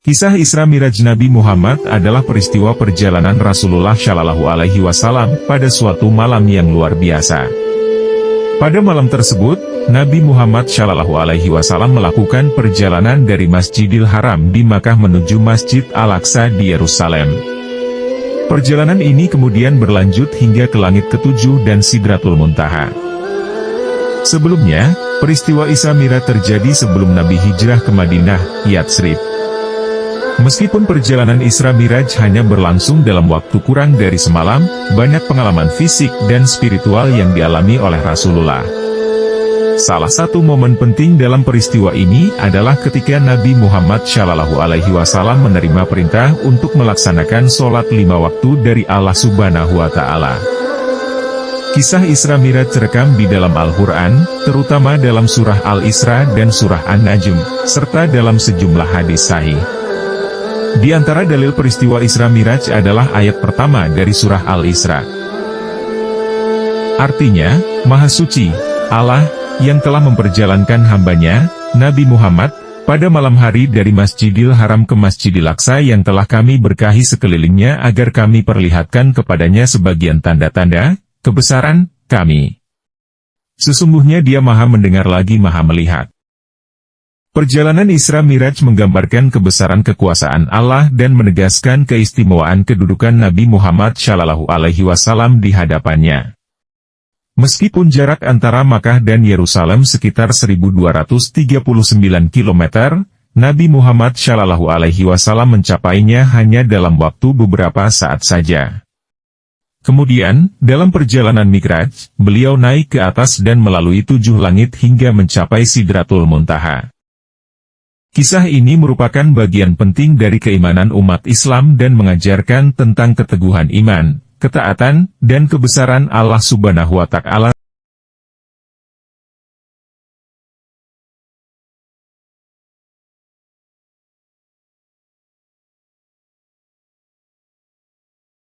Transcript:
Kisah Isra Miraj Nabi Muhammad adalah peristiwa perjalanan Rasulullah Shallallahu Alaihi Wasallam pada suatu malam yang luar biasa. Pada malam tersebut, Nabi Muhammad Shallallahu Alaihi Wasallam melakukan perjalanan dari Masjidil Haram di Makkah menuju Masjid Al-Aqsa di Yerusalem. Perjalanan ini kemudian berlanjut hingga ke langit ketujuh dan Sidratul Muntaha. Sebelumnya, peristiwa Isra Miraj terjadi sebelum Nabi hijrah ke Madinah, Yatsrib. Meskipun perjalanan Isra Miraj hanya berlangsung dalam waktu kurang dari semalam, banyak pengalaman fisik dan spiritual yang dialami oleh Rasulullah. Salah satu momen penting dalam peristiwa ini adalah ketika Nabi Muhammad Shallallahu Alaihi Wasallam menerima perintah untuk melaksanakan sholat 5 waktu dari Allah Subhanahu Wa Taala. Kisah Isra Miraj terekam di dalam Al-Quran, terutama dalam surah Al-Isra dan surah An-Najm, serta dalam sejumlah hadis sahih. Di antara dalil peristiwa Isra Miraj adalah ayat pertama dari surah Al-Isra. Artinya, Maha Suci, Allah, yang telah memperjalankan hambanya, Nabi Muhammad, pada malam hari dari Masjidil Haram ke Masjidil Aqsa yang telah kami berkahi sekelilingnya agar kami perlihatkan kepadanya sebagian tanda-tanda kebesaran kami. Sesungguhnya Dia Maha mendengar lagi Maha melihat. Perjalanan Isra Miraj menggambarkan kebesaran kekuasaan Allah dan menegaskan keistimewaan kedudukan Nabi Muhammad Shallallahu Alaihi Wasallam di hadapannya. Meskipun jarak antara Makkah dan Yerusalem sekitar 1239 km, Nabi Muhammad Shallallahu Alaihi Wasallam mencapainya hanya dalam waktu beberapa saat saja. Kemudian, dalam perjalanan Mi'raj, beliau naik ke atas dan melalui 7 langit hingga mencapai Sidratul Muntaha. Kisah ini merupakan bagian penting dari keimanan umat Islam dan mengajarkan tentang keteguhan iman, ketaatan, dan kebesaran Allah Subhanahu wa Ta'ala